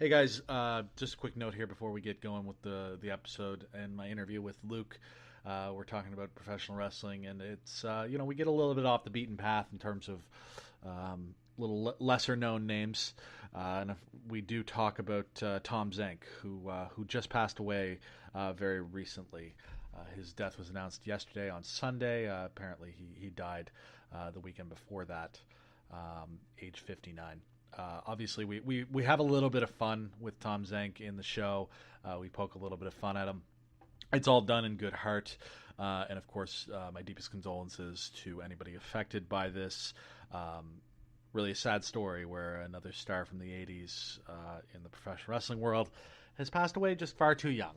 Hey guys, just a quick note here before we get going with the episode and my interview with Luke. We're talking about professional wrestling, and it's we get a little bit off the beaten path in terms of little lesser known names, and if we do talk about Tom Zenk, who just passed away very recently. His death was announced yesterday on Sunday. Apparently, he died the weekend before that, age 59. Obviously, we have a little bit of fun with Tom Zenk in the show. We poke a little bit of fun at him. It's all done in good heart. And of course, my deepest condolences to anybody affected by this. Really a sad story where another star from the 80s in the professional wrestling world has passed away just far too young.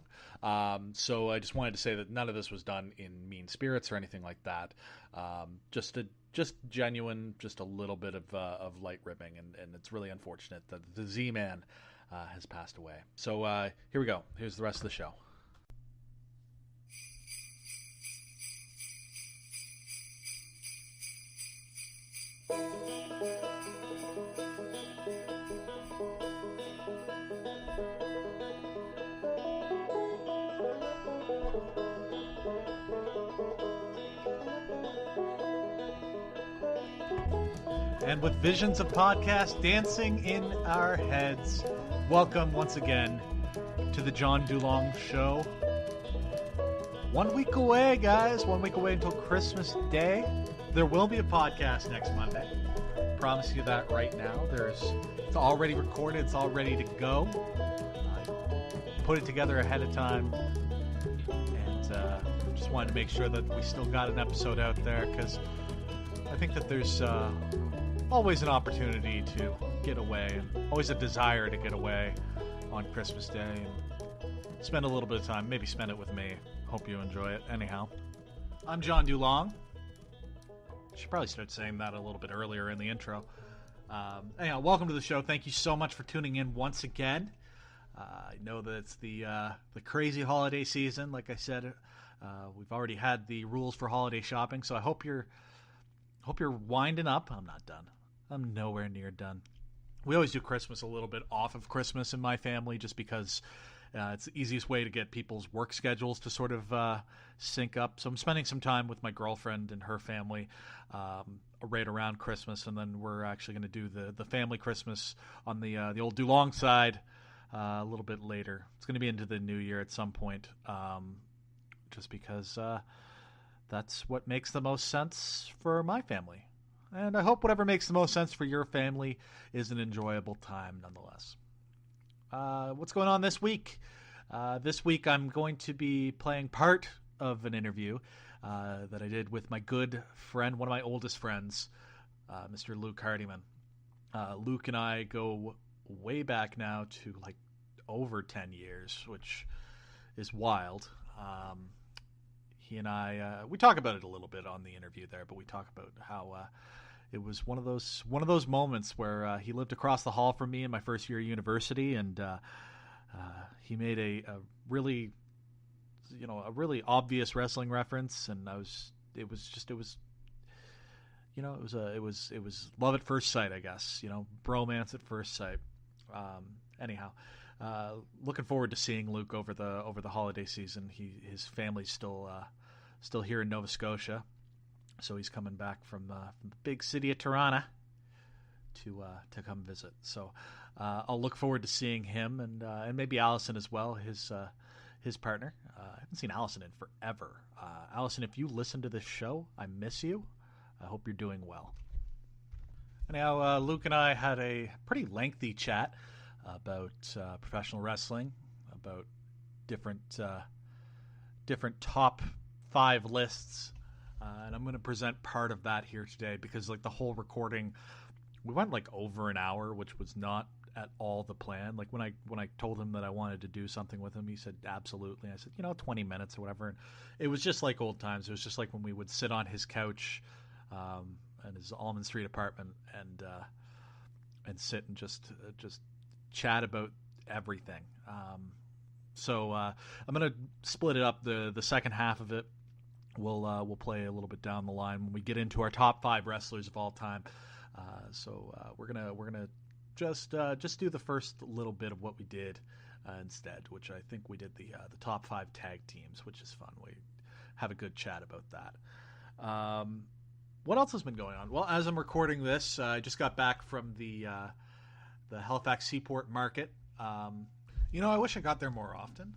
So I just wanted to say that none of this was done in mean spirits or anything like that. Just genuine, just a little bit of light ribbing, and it's really unfortunate that the Z-Man has passed away. So here we go. Here's the rest of the show. And with visions of podcast dancing in our heads, welcome once again to the John Dulong Show. 1 week away, guys. 1 week away until Christmas Day. There will be a podcast next Monday. Promise you that right now. It's already recorded. It's all ready to go. I put it together ahead of time, and just wanted to make sure that we still got an episode out there, because I think that there's always an opportunity to get away, and always a desire to get away on Christmas Day and spend a little bit of time. Maybe spend it with me. Hope you enjoy it. Anyhow, I'm John Dulong. Should probably start saying that a little bit earlier in the intro. Anyhow, welcome to the show. Thank you so much for tuning in once again. I know that it's the crazy holiday season. Like I said, we've already had the rules for holiday shopping, so I hope you're winding up. I'm not done. I'm nowhere near done. We always do Christmas a little bit off of Christmas in my family, just because it's the easiest way to get people's work schedules to sort of sync up. So I'm spending some time with my girlfriend and her family right around Christmas, and then we're actually going to do the family Christmas on the old Dulong side a little bit later. It's going to be into the new year at some point, just because that's what makes the most sense for my family. And I hope whatever makes the most sense for your family is an enjoyable time nonetheless. What's going on this week? This week I'm going to be playing part of an interview that I did with my good friend, one of my oldest friends, Mr. Luke Hardiman. Luke and I go way back now to like over 10 years, which is wild. He and I, we talk about it a little bit on the interview there, but we talk about how it was one of those moments where he lived across the hall from me in my first year of university, and he made a really obvious wrestling reference, and it was love at first sight, I guess, bromance at first sight. Anyhow. Looking forward to seeing Luke over the holiday season. His family's still here in Nova Scotia, so he's coming back from the big city of Toronto to come visit. So I'll look forward to seeing him and maybe Allison as well, his partner. I haven't seen Allison in forever. Allison, if you listen to this show, I miss you. I hope you're doing well. Anyhow, Luke and I had a pretty lengthy chat about professional wrestling, about different top 5 lists, and I'm going to present part of that here today, because like the whole recording, we went like over an hour, which was not at all the plan. Like when I told him that I wanted to do something with him, he said absolutely. I said 20 minutes or whatever, and it was just like old times. It was just like when we would sit on his couch in his Almond Street apartment and sit and just chat about everything. So I'm going to split it up. The second half of it we'll play a little bit down the line when we get into our top 5 wrestlers of all time. So we're gonna just do the first little bit of what we did instead, which I think we did the top 5 tag teams, which is fun. We have a good chat about that. What else has been going on? Well, as I'm recording this, I just got back from the Halifax Seaport Market. I wish I got there more often.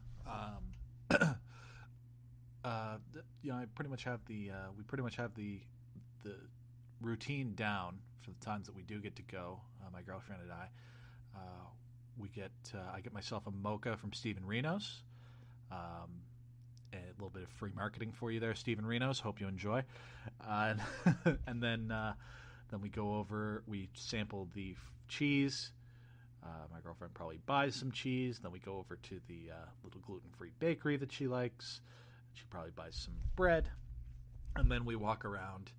I pretty much have we pretty much have the routine down for the times that we do get to go. My girlfriend and I, I get myself a mocha from Stephen Reno's. A little bit of free marketing for you there, Stephen Reno's. Hope you enjoy. And then we go over. We sample the cheese. My girlfriend probably buys some cheese. Then we go over to the little gluten-free bakery that she likes. She probably buys some bread. And then we walk around,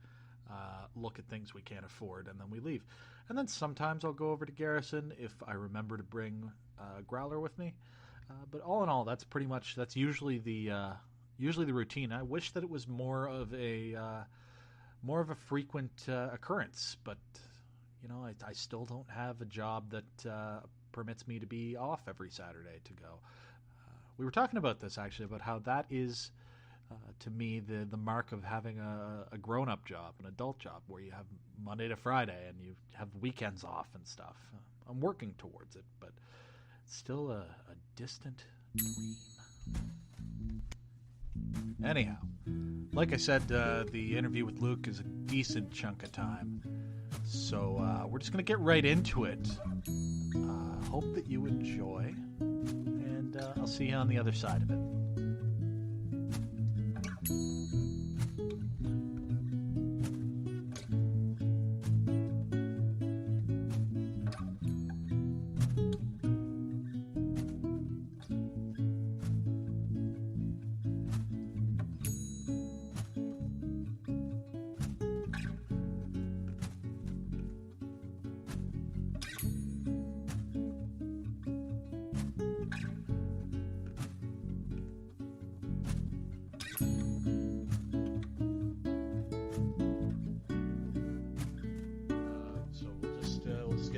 look at things we can't afford, and then we leave. And then sometimes I'll go over to Garrison if I remember to bring a growler with me. But all in all, that's usually the routine. I wish that it was more of a frequent occurrence, but I still don't have a job that permits me to be off every Saturday to go. We were talking about this actually, about how that is to me the mark of having a grown-up job, an adult job, where you have Monday to Friday and you have weekends off and stuff. I'm working towards it, but it's still a distant dream. Anyhow, like I said, the interview with Luke is a decent chunk of time, so we're just going to get right into it. Hope that you enjoy, and I'll see you on the other side of it.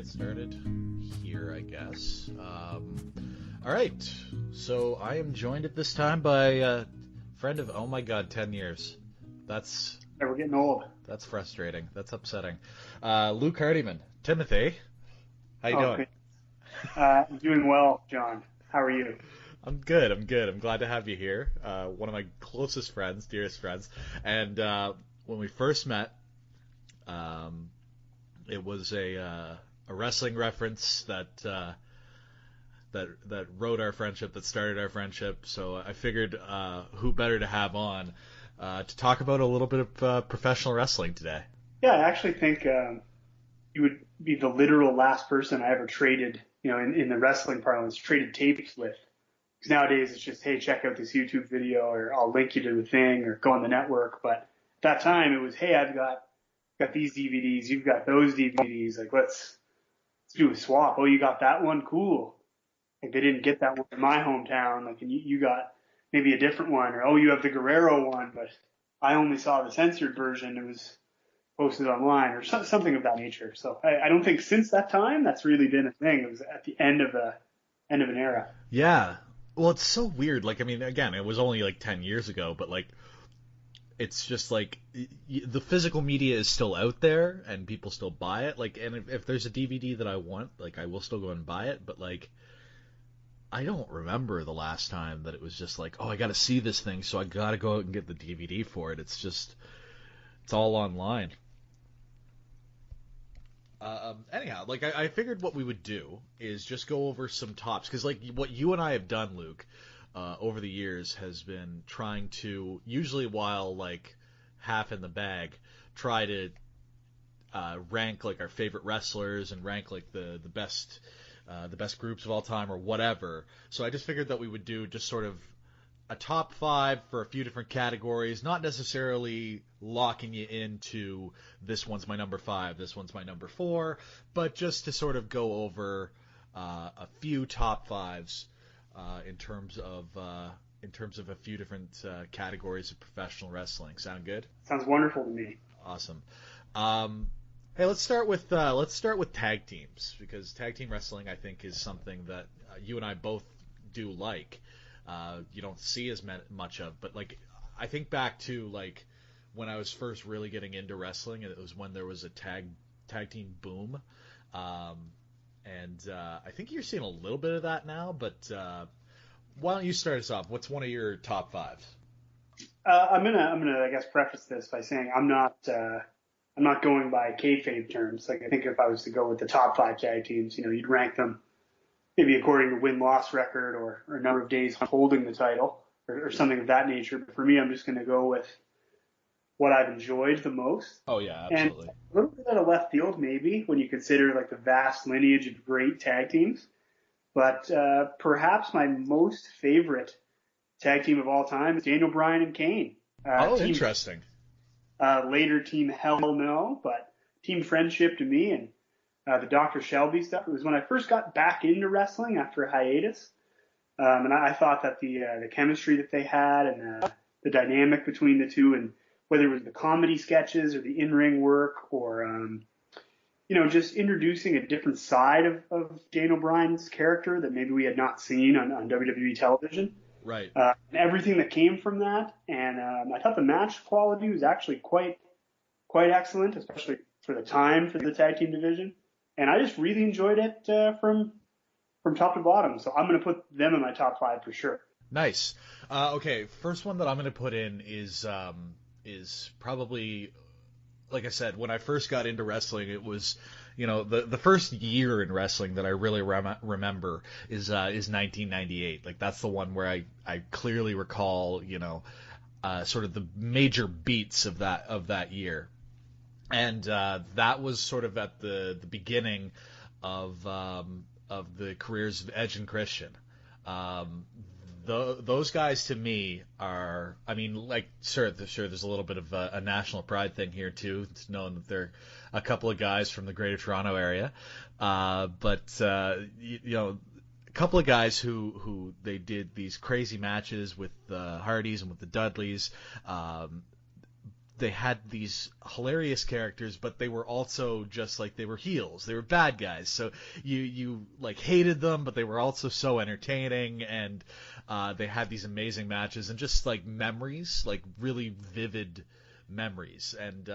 Started here, I guess. All right, so I am joined at this time by a friend of 10 years. Yeah, we're getting old. That's frustrating. That's upsetting. Luke Hardiman. Timothy, how you doing? Okay. I'm doing well, John. How are you? I'm good. I'm glad to have you here. One of my closest friends, dearest friends, and when we first met, it was a wrestling reference that wrote our friendship, that started our friendship. So I figured who better to have on to talk about a little bit of professional wrestling today. Yeah, I actually think you would be the literal last person I ever traded, in the wrestling parlance, traded tapes with. Because nowadays it's just, hey, check out this YouTube video, or I'll link you to the thing, or go on the network. But at that time it was, hey, I've got these DVDs, you've got those DVDs, like let's do a swap. Oh, you got that one? Cool. Like they didn't get that one in my hometown. Like, and you got maybe a different one, or, oh, you have the Guerrero one, but I only saw the censored version. It was posted online, or something of that nature. So I don't think since that time that's really been a thing. It was at the end of an era. Yeah. Well, it's so weird. Like, I mean, again, it was only like 10 years ago, but like, it's just like the physical media is still out there and people still buy it. Like, and if there's a DVD that I want, like, I will still go and buy it. But like, I don't remember the last time that it was just like, oh, I got to see this thing, so I got to go out and get the DVD for it. It's all online. Anyhow, like I figured what we would do is just go over some tops, because like what you and I have done, Luke, over the years has been trying to, usually while like half in the bag, try to rank like our favorite wrestlers and rank like the best groups of all time or whatever. So I just figured that we would do just sort of a top 5 for a few different categories, not necessarily locking you into this one's my number 5, this one's my number 4, but just to sort of go over a few top 5s in terms of a few different categories of professional wrestling. Sound good? Sounds wonderful to me. Awesome. Hey, let's start with tag teams, because tag team wrestling, I think, is something that you and I both do like. You don't see as much of, but like I think back to like when I was first really getting into wrestling, and it was when there was a tag team boom, and I think you're seeing a little bit of that now. But why don't you start us off? What's one of your top five? I'm gonna I guess preface this by saying I'm not going by kayfabe terms. Like I think if I was to go with the top five tag teams, you'd rank them maybe according to win-loss record or number of days holding the title or something of that nature. But for me, I'm just going to go with what I've enjoyed the most. Oh yeah, And absolutely. a little bit out of left field maybe when you consider like the vast lineage of great tag teams. But perhaps my most favorite tag team of all time is Daniel Bryan and Kane. Interesting. Later Team Hell No, but Team Friendship to me, and the Dr. Shelby stuff. It was when I first got back into wrestling after a hiatus, and I thought that the chemistry that they had and the dynamic between the two, and whether it was the comedy sketches or the in-ring work or just introducing a different side of Daniel Bryan's character that maybe we had not seen on WWE television. Right. And everything that came from that, and I thought the match quality was actually quite excellent, especially for the time for the tag team division. And I just really enjoyed it from top to bottom. So I'm going to put them in my top five for sure. Nice. Okay, first one that I'm going to put in is probably, like I said, when I first got into wrestling, it was, the first year in wrestling that I really remember is 1998. Like that's the one where I clearly recall, sort of the major beats of that year. And that was sort of at the beginning of the careers of Edge and Christian. Those guys to me are, I mean, like, sure, there's a little bit of a national pride thing here too, knowing that they're a couple of guys from the Greater Toronto area, but a couple of guys who they did these crazy matches with the Hardys and with the Dudleys. They had these hilarious characters, but they were also just like, they were heels. They were bad guys. So you like hated them, but they were also so entertaining, and they had these amazing matches and just like memories, like really vivid memories. And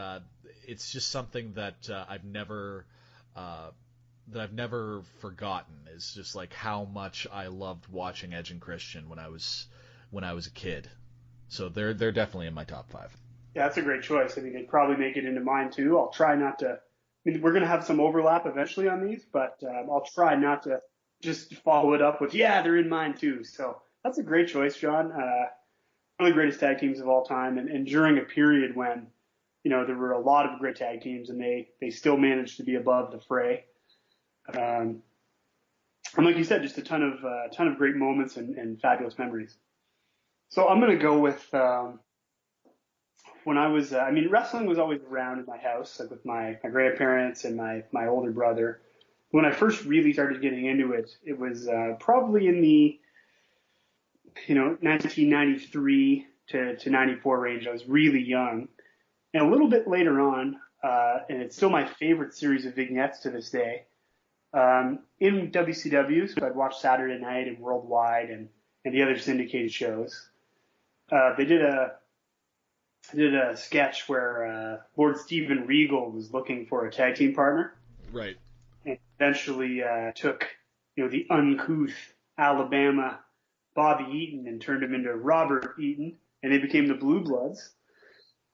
it's just something that I've never forgotten, is just like how much I loved watching Edge and Christian when I was a kid. So they're definitely in my top five. Yeah, that's a great choice. I mean, they'd probably make it into mine too. I'll try not to. I mean, we're going to have some overlap eventually on these, but I'll try not to just follow it up with, yeah, they're in mine too. So that's a great choice, John. One of the greatest tag teams of all time, and during a period when, there were a lot of great tag teams, and they still managed to be above the fray. And like you said, just a ton of great moments and fabulous memories. So I'm going to go with. When I was, wrestling was always around in my house, like with my grandparents and my older brother. When I first really started getting into it, it was probably in the, 1993 to 94 range. I was really young. And a little bit later on, and it's still my favorite series of vignettes to this day, in WCW, so I'd watch Saturday Night and Worldwide and the other syndicated shows. They did a sketch where Lord Steven Regal was looking for a tag team partner. Right. And eventually took, the uncouth Alabama Bobby Eaton and turned him into Robert Eaton, and they became the Blue Bloods,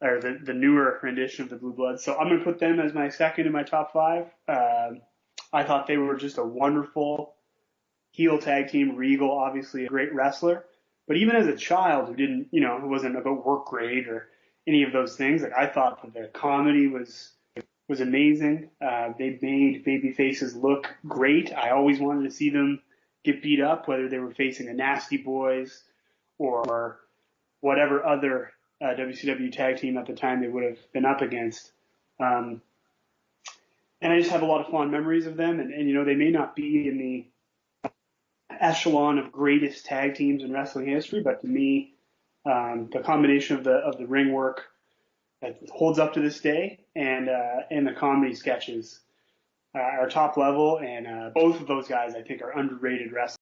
or the newer rendition of the Blue Bloods. So I'm going to put them as my second in my top five. I thought they were just a wonderful heel tag team. Regal, obviously a great wrestler, but even as a child who didn't, who wasn't about work rate or any of those things, like I thought that their comedy was amazing. They made baby faces look great. I always wanted to see them get beat up, whether they were facing the Nasty Boys or whatever other WCW tag team at the time they would have been up against. And I just have a lot of fond memories of them. And they may not be in the echelon of greatest tag teams in wrestling history, but to me, the combination of the ring work that holds up to this day, and the comedy sketches are top level, and both of those guys I think are underrated wrestlers.